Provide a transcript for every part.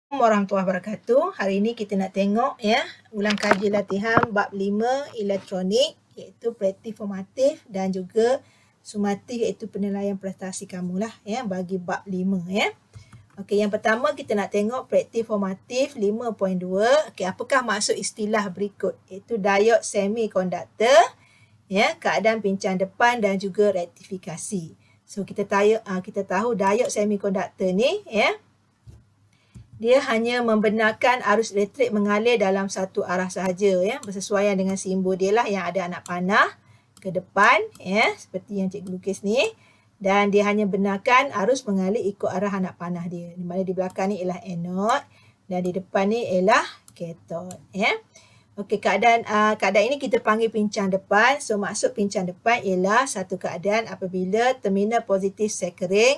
Warahmatullahi wabarakatuh. Hari ini kita nak tengok ya ulang kaji latihan bab 5 elektronik iaitu praktik formatif dan juga sumatif iaitu penilaian prestasi kamu lah ya bagi bab 5 ya. Okey, yang pertama kita nak tengok praktik formatif 5.2. Okey, apakah maksud istilah berikut? Iaitu diod semikonduktor ya, keadaan pincang depan dan juga rektifikasi. So kita tahu diod semikonduktor ni ya, dia hanya membenarkan arus elektrik mengalir dalam satu arah sahaja ya, bersesuaian dengan simbol dia lah yang ada anak panah ke depan ya, seperti yang cikgu lukis ni, dan dia hanya benarkan arus mengalir ikut arah anak panah dia. Di mana di belakang ni ialah anode dan di depan ni ialah kathod ya. Okey, keadaan ini kita panggil pincang depan. So maksud pincang depan ialah satu keadaan apabila terminal positif sekering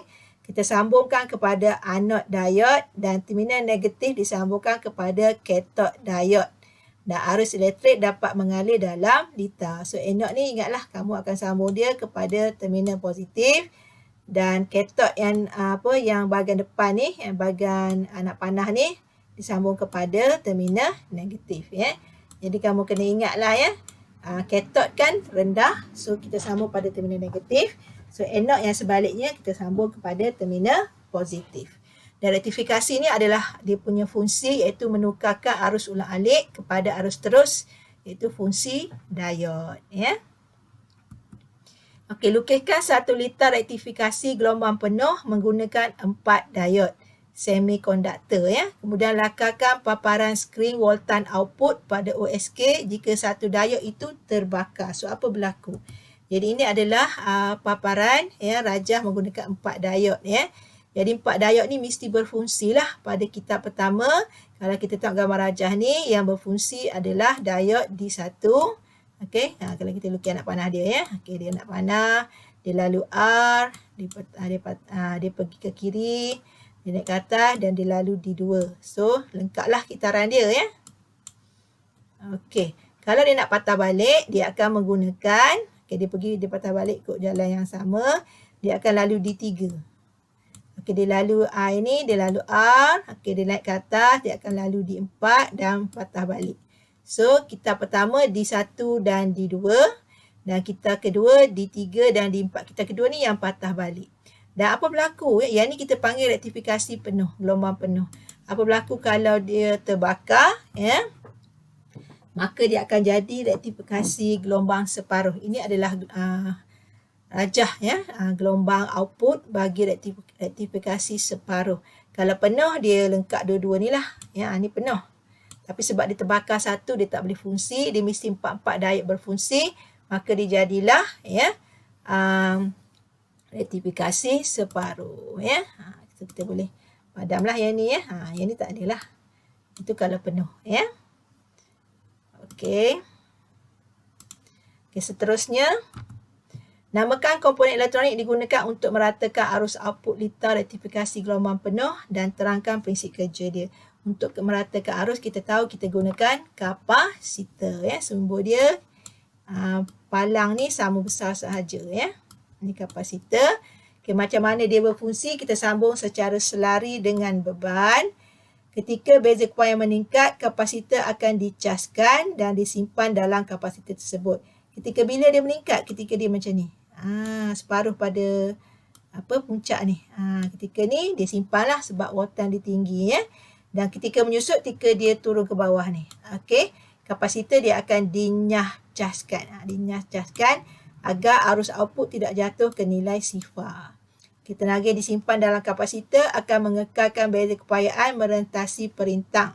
kita sambungkan kepada anode diod dan terminal negatif disambungkan kepada kathod diod. Dan arus elektrik dapat mengalir dalam litar. So anode ni ingatlah kamu akan sambung dia kepada terminal positif dan kathod yang bahagian depan ni, yang bahagian anak panah ni disambung kepada terminal negatif ya. Jadi kamu kena ingatlah ya. Kathod kan rendah, so kita sambung pada terminal negatif. So anode yang sebaliknya kita sambung kepada terminal positif. Dan rektifikasi ni adalah dia punya fungsi iaitu menukarkan arus ulang-alik kepada arus terus iaitu fungsi diod ya. Okey, lukiskan 1 liter rektifikasi gelombang penuh menggunakan 4 diod semikonduktor ya. Kemudian lakarkan paparan skrin voltan output pada OSK jika satu diod itu terbakar. So apa berlaku? Jadi ini adalah paparan ya, rajah menggunakan 4 diod ya. Jadi 4 diod ni mesti berfungsi lah pada kitab pertama. Kalau kita tengok gambar rajah ni, yang berfungsi adalah diod D1. Okey, kalau kita lukis anak panah dia ya. Okey, dia anak panah, dia lalu R, dia pergi ke kiri, dia naik ke atas dan dia lalu D2. So lengkaplah kitaran dia ya. Okey, kalau dia nak patah balik, dia akan menggunakan dia patah balik ikut jalan yang sama, dia akan lalu D3. Okey, dia lalu R ini, dia lalu R, okey, dia naik ke atas, dia akan lalu D4 dan patah balik. So, kita pertama D1 dan D2 dan kita kedua D3 dan D4. Kita kedua ni yang patah balik. Dan apa berlaku? Yang ni kita panggil rektifikasi penuh, gelombang penuh. Apa berlaku kalau dia terbakar ya? Maka dia akan jadi rektifikasi gelombang separuh. Ini adalah rajah ya, gelombang output bagi rektifikasi separuh. Kalau penuh dia lengkap dua-dua ni lah. Ya, ni penuh. Tapi sebab dia terbakar satu, dia tak boleh fungsi, dia mesti 4 diod berfungsi, maka dia jadilah ya rektifikasi separuh ya. Kita boleh padamlah yang ni ya. Yang ni tak adalah. Itu kalau penuh ya. Okey. Okey, seterusnya. Namakan komponen elektronik digunakan untuk meratakan arus output litar rektifikasi gelombang penuh dan terangkan prinsip kerja dia. Untuk meratakan arus kita tahu kita gunakan kapasitor ya. Sumber dia palang ni sama besar sahaja ya. Ini kapasitor. Okey, macam mana dia berfungsi? Kita sambung secara selari dengan beban. Ketika beza kepayan meningkat, kapasitor akan dicaskan dan disimpan dalam kapasitor tersebut. Ketika bila dia meningkat? Ketika dia macam ni. Separuh pada puncak ni. Ketika ni dia simpanlah sebab voltan dia tinggi ya. Dan ketika menyusut, ketika dia turun ke bawah ni. Okey, kapasitor dia akan dinyahcaskan. Dinyahcaskan agar arus output tidak jatuh ke nilai sifar. Tenaga disimpan dalam kapasitor akan mengekalkan beza kepayan merentasi perintang.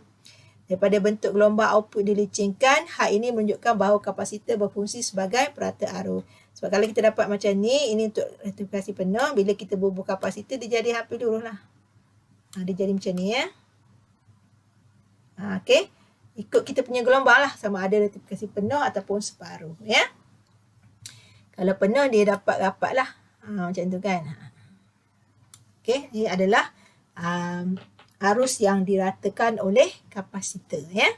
Daripada bentuk gelombang output dilicingkan, hal ini menunjukkan bahawa kapasitor berfungsi sebagai perata arus. Sebab kalau kita dapat macam ni, ini untuk rektifikasi penuh, bila kita bubuh kapasitor, dia jadi hampir dulu lah. Dia jadi macam ni ya. Okey, ikut kita punya gelombang lah, sama ada rektifikasi penuh ataupun separuh ya. Kalau penuh, dia dapat rapat lah. Macam tu kan. Okey, ini adalah arus yang diratakan oleh kapasitor ya.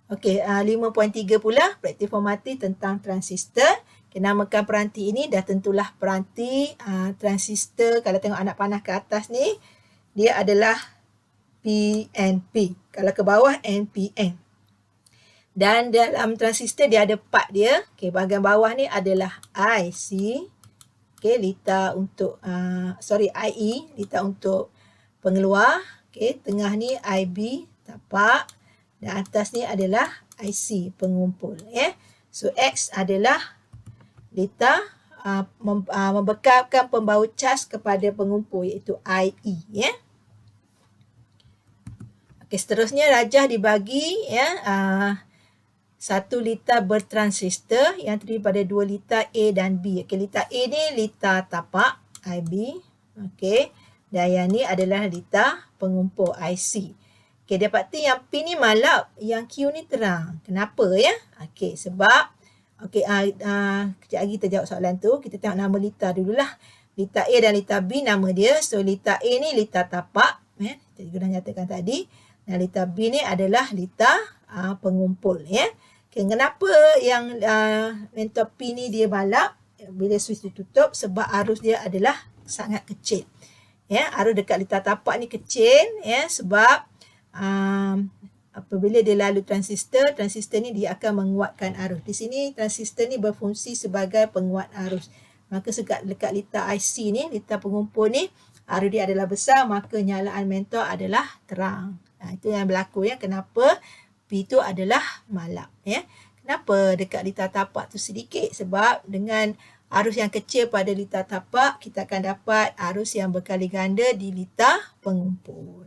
Okey, 5.3 pula praktik formatif tentang transistor. Namakan peranti ini dah tentulah peranti transistor. Kalau tengok anak panah ke atas ni, dia adalah PNP. Kalau ke bawah NPN. Dan dalam transistor dia ada part dia. Okay, bahagian bawah ni adalah IC. Okay, litar untuk, IE, litar untuk pengeluar. Okay, tengah ni IB, tapak. Dan atas ni adalah IC, pengumpul. Yeah. So, X adalah litar membekalkan pembawa cas kepada pengumpul, iaitu IE. Yeah. Okay, seterusnya rajah dibagi, ya, 1 litar bertransistor yang terdiri pada 2 litar A dan B. Okay, litar A ni litar tapak IB. Okay, dan yang ni adalah litar pengumpul IC. Okay, dapati yang P ni malap, yang Q ni terang. Kenapa ya? Okay, sebab kejap lagi kita jawab soalan tu. Kita tengok nama litar dululah. Litar A dan litar B nama dia. So, litar A ni litar tapak. Kita juga dah nyatakan tadi. Dan litar B ni adalah litar pengumpul. Ya. Okay, kenapa yang mentor P ni dia balap bila switch ditutup? Sebab arus dia adalah sangat kecil. Ya, arus dekat litar tapak ni kecil, ya, sebab apabila dia lalu transistor ni dia akan menguatkan arus. Di sini transistor ni berfungsi sebagai penguat arus. Maka dekat litar IC ni, litar pengumpul ni, arus dia adalah besar, maka nyalaan mentor adalah terang. Itu yang berlaku, ya. Kenapa P tu adalah malap, ya. Kenapa dekat litar tapak tu sedikit? Sebab dengan arus yang kecil pada litar tapak, kita akan dapat arus yang berkali ganda di litar pengumpul.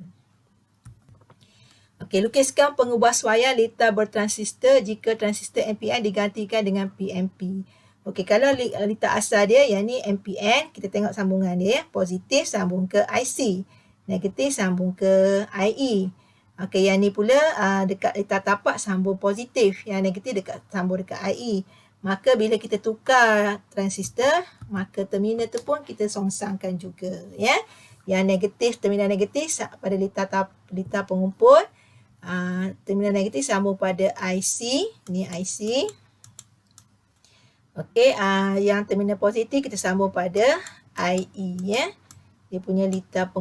Okey, lukiskan pengubahsuaian litar bertransistor jika transistor NPN digantikan dengan PNP. Okey, kalau litar asal dia, yang ni NPN, kita tengok sambungan dia, ya. Positif sambung ke IC, negatif sambung ke IE. Okey, yang ni pula dekat litar tapak sambung positif, yang negatif sambung dekat IE. Maka bila kita tukar transistor, maka terminal tu pun kita songsangkan juga, ya. Yang negatif, terminal negatif pada litar pengumpul, terminal negatif sambung pada IC, ni IC. Okey, yang terminal positif kita sambung pada IE, ya. Dia punya litar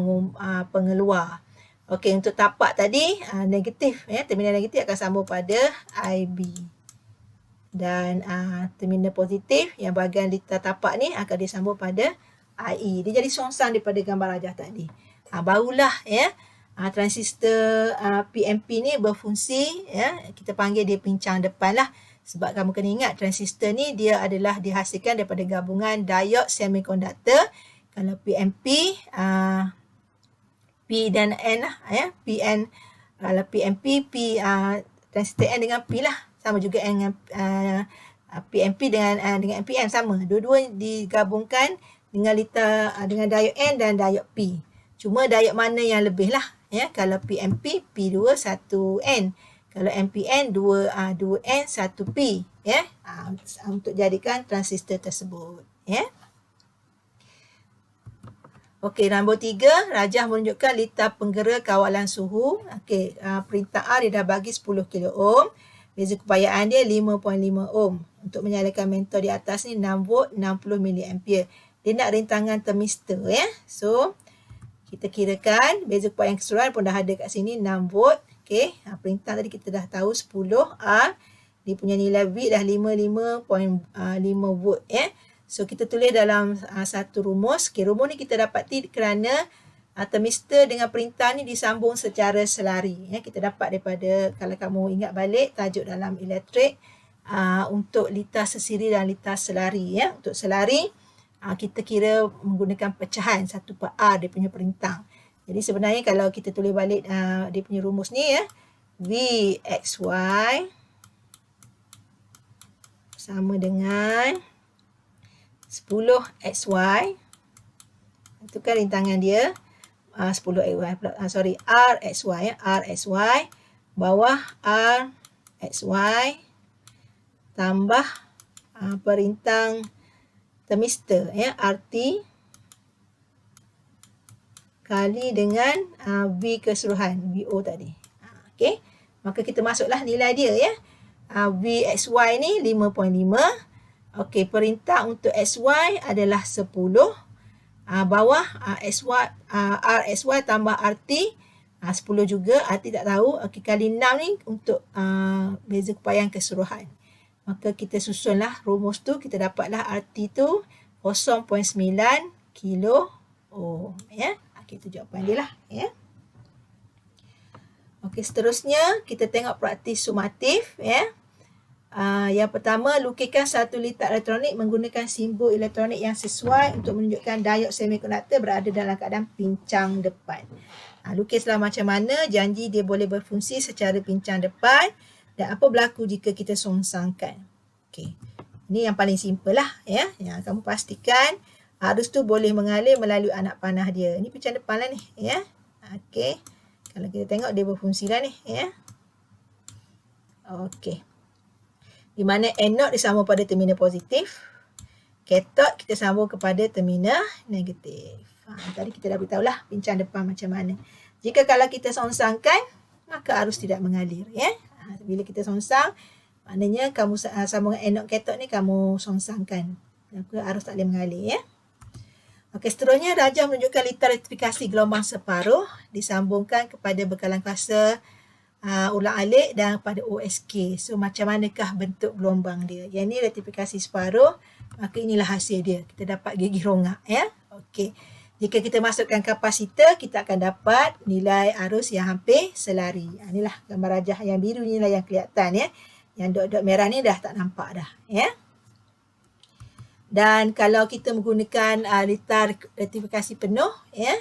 pengeluar. Okey, untuk tapak tadi negatif, ya, terminal negatif akan sambung pada IB. Dan terminal positif yang bahagian litar tapak ni akan disambung pada IE. Dia jadi songsang daripada gambar rajah tadi. Barulah, ya, transistor PNP ni berfungsi, ya, kita panggil dia pincang depan lah. Sebab kamu kena ingat transistor ni dia adalah dihasilkan daripada gabungan diod semiconductor. Kalau PNP P dan N lah, ya. PN, kalau PNP, transistor N dengan P lah. Sama juga N dengan PNP dengan NPN sama. Dua-dua digabungkan dengan dengan diod N dan diod P. Cuma diod mana yang lebih lah, ya. Kalau PNP, P2 1N. Kalau NPN 2N 1P, ya. Untuk jadikan transistor tersebut, ya. Okey, nombor 3, rajah menunjukkan litar penggera kawalan suhu. Okey, perintah R dia dah bagi 10 kilo ohm. Beza kepayaan dia 5.5 ohm. Untuk menyalakan mentor di atas ni 6 volt 60 mA. Dia nak rintangan termistor, ya. So, kita kirakan beza kepayaan keseluruhan pun dah ada kat sini 6 volt. Okey, perintah tadi kita dah tahu 10 R. Dia punya nilai V dah 55.5 volt, ya. So, kita tulis dalam satu rumus. Okay, rumus ni kita dapati kerana termistor dengan perintah ni disambung secara selari. Ya, kita dapat daripada, kalau kamu ingat balik, tajuk dalam elektrik untuk litar sesiri dan litar selari. Ya. Untuk selari, kita kira menggunakan pecahan 1/R dia punya perintah. Jadi, sebenarnya kalau kita tulis balik dia punya rumus ni, ya, VXY sama dengan 10 XY. Itu kan rintangan dia. 10 XY, RXY, ya. RXY bawah RXY tambah perintang termistor, ya, RT kali dengan V keseluruhan, VO tadi. Okey. Maka kita masuklah nilai dia, ya. VXY ni 5.5. Okey, perintah untuk XY adalah 10. bawah RSY tambah RT 10 juga, RT tak tahu. Okey, kali 6 ni untuk beza keupayaan keseluruhan. Maka kita susunlah rumus tu, kita dapatlah RT tu 0.9 kilo ohm, ya. Okey, itu jawapan dia lah, ya. Okey, seterusnya kita tengok praktis sumatif, ya. Yang pertama, lukiskan satu litar elektronik menggunakan simbol elektronik yang sesuai untuk menunjukkan diod semikonduktor berada dalam keadaan pincang depan. Lukislah macam mana janji dia boleh berfungsi secara pincang depan dan apa berlaku jika kita songsangkan. Okey. Ini yang paling simple lah, ya. Yang kamu pastikan arus tu boleh mengalir melalui anak panah dia. Ini pincang depan lah ni, ya. Okey. Kalau kita tengok dia berfungsi lah ni, ya. Okey. Di mana anode disambung pada terminal positif, kathod kita sambung kepada terminal negatif. Tadi kita dah beritahu lah pincang depan macam mana. Jika kalau kita songsangkan, maka arus tidak mengalir, ya. Bila kita songsang, maknanya kamu sambungan anode kathod ni kamu songsangkan, maka arus tak boleh mengalir, ya. Okey, seterusnya rajah menunjukkan litar rektifikasi gelombang separuh disambungkan kepada bekalan kuasa ulang-alik dan pada OSK. So, macam manakah bentuk gelombang dia? Yang ni rektifikasi separuh, maka inilah hasil dia. Kita dapat gigi rongak, ya. Okey. Jika kita masukkan kapasitor, kita akan dapat nilai arus yang hampir selari. Inilah gambar rajah yang biru ni lah yang kelihatan, ya. Yang dot-dot merah ni dah tak nampak dah, ya. Dan kalau kita menggunakan litar rektifikasi penuh, ya.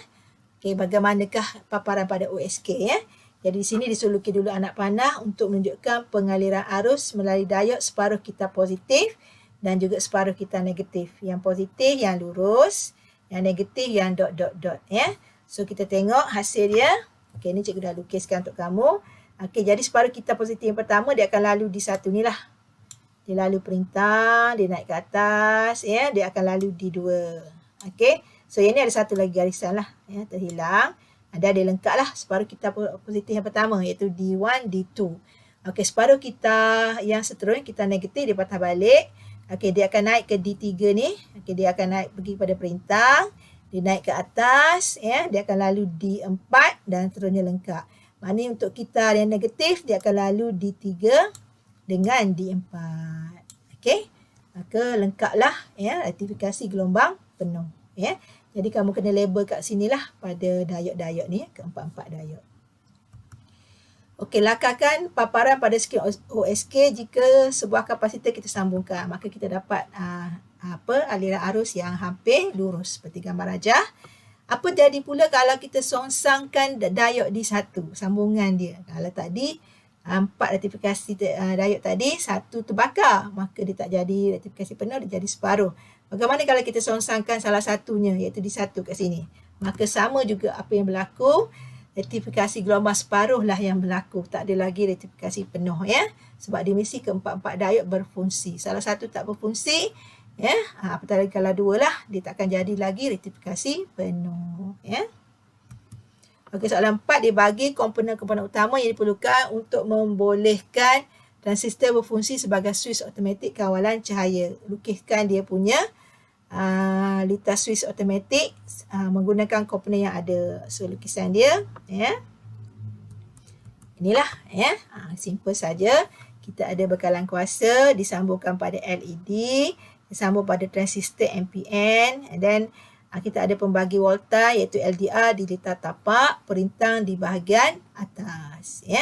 Okey, bagaimanakah paparan pada OSK, ya. Jadi di sini disuruh lukis dulu anak panah untuk menunjukkan pengaliran arus melalui diod separuh kita positif dan juga separuh kita negatif. Yang positif yang lurus, yang negatif yang dot-dot-dot, ya. So kita tengok hasil dia. Okey, ni cikgu dah lukiskan untuk kamu. Okey, jadi separuh kita positif yang pertama dia akan lalu di satu ni lah. Dia lalu perintah, dia naik ke atas, ya. Dia akan lalu di 2. Okey. So yang ni ada satu lagi garisan lah, ya, terhilang. Ada lengkap lah separuh kita positif yang pertama iaitu D1, D2. Okey, separuh kita yang seterusnya kita negatif dia patah balik. Okey, dia akan naik ke D3 ni. Okey, dia akan naik pergi pada perintah. Dia naik ke atas, ya. Dia akan lalu D4 dan seterusnya lengkap. Maknanya untuk kita yang negatif dia akan lalu D3 dengan D4. Okey. Maka lengkaplah, ya, rektifikasi gelombang penuh, ya. Jadi kamu kena label kat sinilah pada diod-diod ni, keempat-empat diod. Okey, lakarkan paparan pada skema OSK jika sebuah kapasitor kita sambungkan. Maka kita dapat aliran arus yang hampir lurus seperti gambar rajah. Apa jadi pula kalau kita songsangkan diod di satu, sambungan dia. Kalau tadi 4 rektifikasi diod tadi, satu terbakar, maka dia tak jadi rektifikasi penuh, dia jadi separuh. Bagaimana kalau kita songsangkan salah satunya, iaitu di satu kat sini? Maka sama juga apa yang berlaku, rektifikasi gelombang separuh lah yang berlaku. Tak ada lagi rektifikasi penuh, ya. Sebab dia mesti keempat-empat diod berfungsi. Salah satu tak berfungsi, ya. Apatah lagi kalau 2 lah, dia tak akan jadi lagi rektifikasi penuh, ya. Okey, soalan 4 dia bagi komponen-komponen utama yang diperlukan untuk membolehkan transistor berfungsi sebagai switch automatik kawalan cahaya. Lukiskan dia punya litar switch automatik menggunakan komponen yang ada. So lukisan dia, ya. Inilah, ya. Simple saja. Kita ada bekalan kuasa disambungkan pada LED, disambung pada transistor NPN, and then kita ada pembagi volta iaitu LDR di litar tapak, perintah di bahagian atas, ya.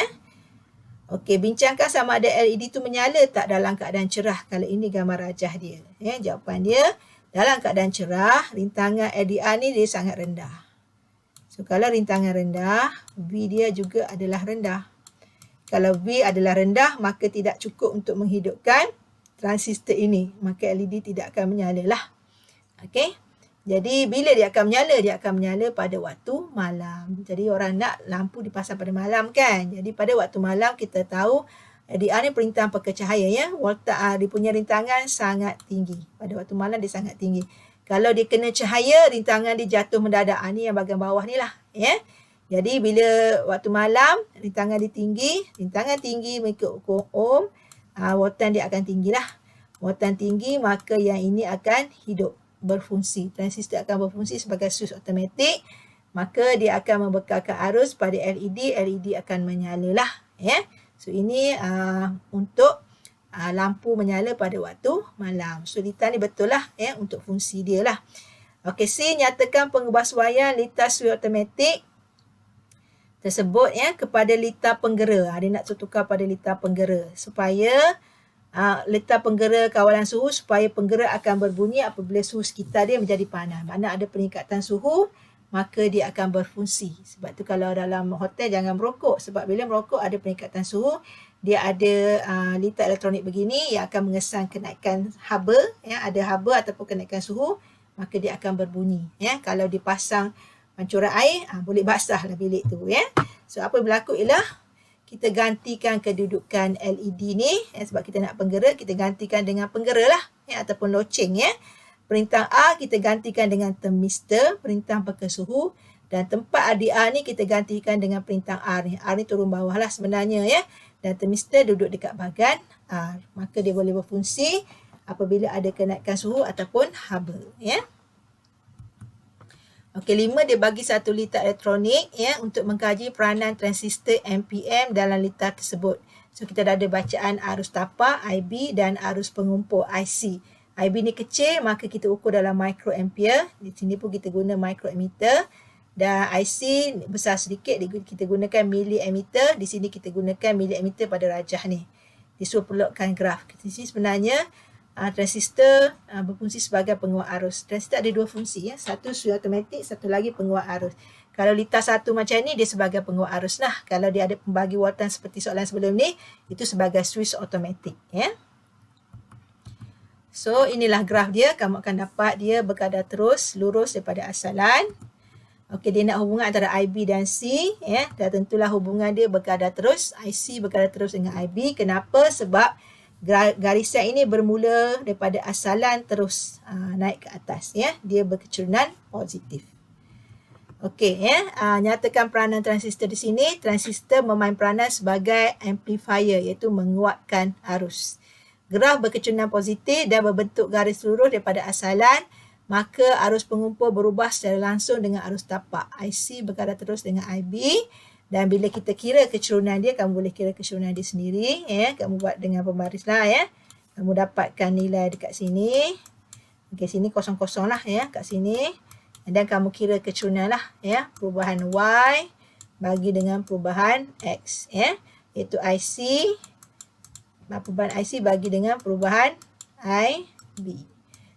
Okey, bincangkan sama ada LED tu menyala tak dalam keadaan cerah. Kalau ini gambar rajah dia, ya. Jawapan dia dalam keadaan cerah, rintangan LDR ni dia sangat rendah. So kalau rintangan rendah, V dia juga adalah rendah. Kalau V adalah rendah, maka tidak cukup untuk menghidupkan transistor ini. Maka LED tidak akan menyala lah. Okey. Jadi bila dia akan menyala? Dia akan menyala pada waktu malam. Jadi orang nak lampu dipasang pada malam, kan? Jadi pada waktu malam kita tahu LDR ni perintah peka cahaya, ya. Volta dia punya rintangan sangat tinggi. Pada waktu malam dia sangat tinggi. Kalau dia kena cahaya, rintangan dia jatuh mendadak. Ni yang bahagian bawah ni lah, ya. Jadi bila waktu malam, rintangan dia tinggi. Rintangan tinggi mengikut ukur ohm. Voltan dia akan tinggi lah. Voltan tinggi, maka yang ini akan hidup. berfungsi. Transistor akan berfungsi sebagai switch automatik, maka dia akan membekalkan arus pada LED. LED akan menyala lah. So ini untuk lampu menyala pada waktu malam. So litar ni betul lah untuk fungsi dia lah. Okey, C, nyatakan pengubah suaian litar switch automatik tersebut kepada litar penggera. Dia nak tukar pada litar penggera supaya litar penggera kawalan suhu, supaya penggera akan berbunyi apabila suhu sekitar dia menjadi panas. Mana ada peningkatan suhu, maka dia akan berfungsi. Sebab tu kalau dalam hotel jangan merokok. Sebab bila merokok ada peningkatan suhu, dia ada litar elektronik begini yang akan mengesan kenaikan haba, ada haba ataupun kenaikan suhu, maka dia akan berbunyi. Kalau dipasang pancuran air, boleh basahlah bilik tu. So apa yang berlaku ialah kita gantikan kedudukan LED ni, sebab kita nak penggera, kita gantikan dengan penggera lah, ataupun loceng. Perintah A kita gantikan dengan termistor, perintah peka suhu, dan tempat RDR ni kita gantikan dengan perintah R ni. R ni turun bawah lah sebenarnya dan termistor duduk dekat bahagian R. Maka dia boleh berfungsi apabila ada kenaikan suhu ataupun haba. Okey, 5, dia bagi satu litar elektronik untuk mengkaji peranan transistor NPN dalam litar tersebut. So kita dah ada bacaan arus tapak IB dan arus pengumpul IC. IB ni kecil, maka kita ukur dalam microampere. Di sini pun kita guna microammeter. Dan IC besar sedikit, kita gunakan milliammeter. Di sini kita gunakan milliammeter pada rajah ni. Disuruh pelukkan graf. Di sini sebenarnya transistor berfungsi sebagai penguat arus. Transistor ada dua fungsi. Satu switch automatik, satu lagi penguat arus. Kalau litar satu macam ni, dia sebagai penguat arus lah. Kalau dia ada pembagi voltan seperti soalan sebelum ni, itu sebagai switch automatik. So inilah graf dia. Kamu akan dapat dia berkadar terus, lurus daripada asalan. Okey, dia nak hubungan antara IB dan C. Dan tentulah hubungan dia berkadar terus. IC berkadar terus dengan IB. Kenapa? Sebab garisan ini bermula daripada asalan terus naik ke atas. Dia berkecurunan positif. Okey, nyatakan peranan transistor di sini. Transistor memain peranan sebagai amplifier, iaitu menguatkan arus. Graf berkecurunan positif dan berbentuk garis lurus daripada asalan, maka arus pengumpul berubah secara langsung dengan arus tapak. IC berkadar terus dengan IB, dan bila kita kira kecurunan dia, kamu boleh kira kecurunan dia sendiri. Kamu buat dengan pembaris lah. Kamu dapatkan nilai dekat sini. Okey, sini kosong-kosong lah kat sini. Dan kamu kira kecurunan lah. Perubahan Y bagi dengan perubahan X. Iaitu IC. Perubahan IC bagi dengan perubahan IB.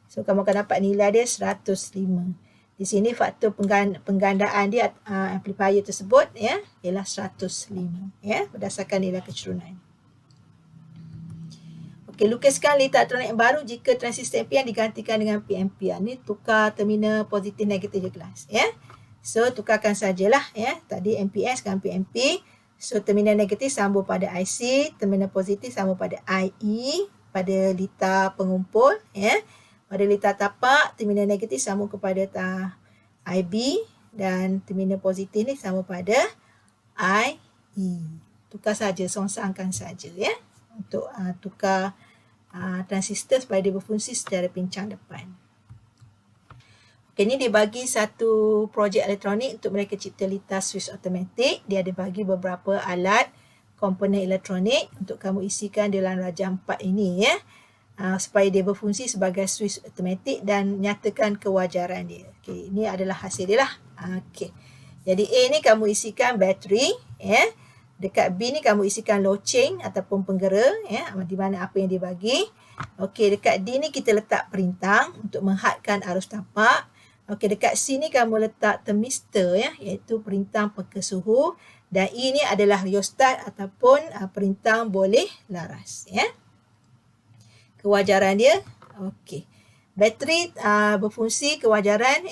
So, kamu akan dapat nilai dia 105. Di sini faktor penggandaan dia amplifier tersebut ialah 105. Berdasarkan nilai kecurunan. Okey, lukiskan litar elektronik yang baru jika transistor NPN digantikan dengan PNP. Ni tukar terminal positif negatif je kelas. So, tukarkan sajalah. Tadi NPN, sekarang PNP. So, terminal negatif sambung pada IC, terminal positif sambung pada IE, pada litar pengumpul. Pada litar tapak, terminal negatif sambung kepada IB, dan terminal positif ni sambung pada IE. Tukar saja, songsangkan saja untuk tukar transistor supaya dia berfungsi secara pincang depan. Ini dia bagi satu projek elektronik untuk mereka cipta litar switch automatik. Dia ada bagi beberapa alat komponen elektronik untuk kamu isikan dalam rajah 4 ini supaya dia berfungsi sebagai switch automatik dan nyatakan kewajaran dia. Okey, ini adalah hasil dia lah. Okey. Jadi A ni kamu isikan bateri, Dekat B ni kamu isikan loceng ataupun penggera, di mana apa yang dia bagi. Okey, dekat D ni kita letak perintang untuk menghadkan arus tapak. Okey, dekat C ni kamu letak termistor iaitu perintah peka suhu, dan E ni adalah rheostat ataupun perintah boleh laras Kewajaran dia. Okey. Bateri berfungsi kewajaran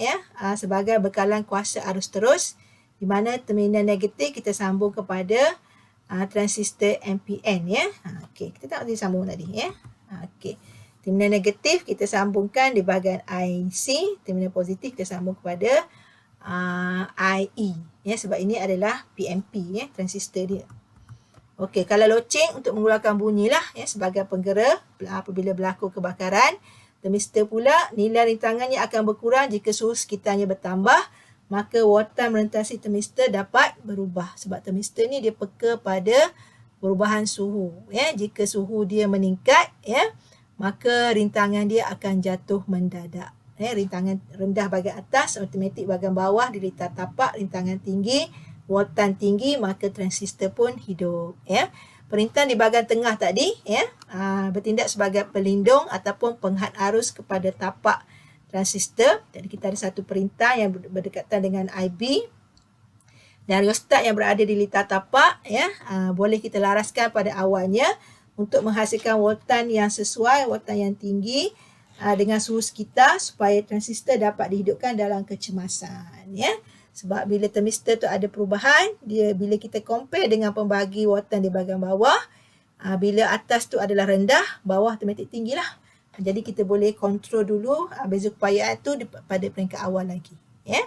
sebagai bekalan kuasa arus terus, di mana terminal negatif kita sambung kepada transistor NPN Okey, kita tak boleh sambung tadi Okey. Terminal negatif kita sambungkan di bahagian IC, terminal positif kita sambung kepada IE sebab ini adalah PNP transistor dia. Okey, kalau loceng untuk mengeluarkan bunyi lah sebagai penggera apabila berlaku kebakaran. Termistor pula nilai rintangannya akan berkurang jika suhu sekitarnya bertambah, maka voltan melintasi termistor dapat berubah. Sebab termistor ni dia peka pada perubahan suhu. Ya. Jika suhu dia meningkat, ya, maka rintangan dia akan jatuh mendadak. Ya. Rintangan rendah bahagian atas, automatik bahagian bawah dilitar tapak, rintangan tinggi, voltan tinggi, maka transistor pun hidup. Ya. Perintah di bahagian tengah tadi, ya, bertindak sebagai pelindung ataupun penghad arus kepada tapak transistor. Jadi kita ada satu perintah yang berdekatan dengan IB. Dan rheostat yang berada di litar tapak, ya, boleh kita laraskan pada awalnya untuk menghasilkan voltan yang sesuai, voltan yang tinggi dengan suhu sekitar supaya transistor dapat dihidupkan dalam kecemasan. Ya. Sebab bila termistor tu ada perubahan, bila kita compare dengan pembagi voltan di bahagian bawah, bila atas tu adalah rendah, bawah automatik tinggilah. Jadi kita boleh kontrol dulu beza keupayaan tu pada peringkat awal lagi. Ya.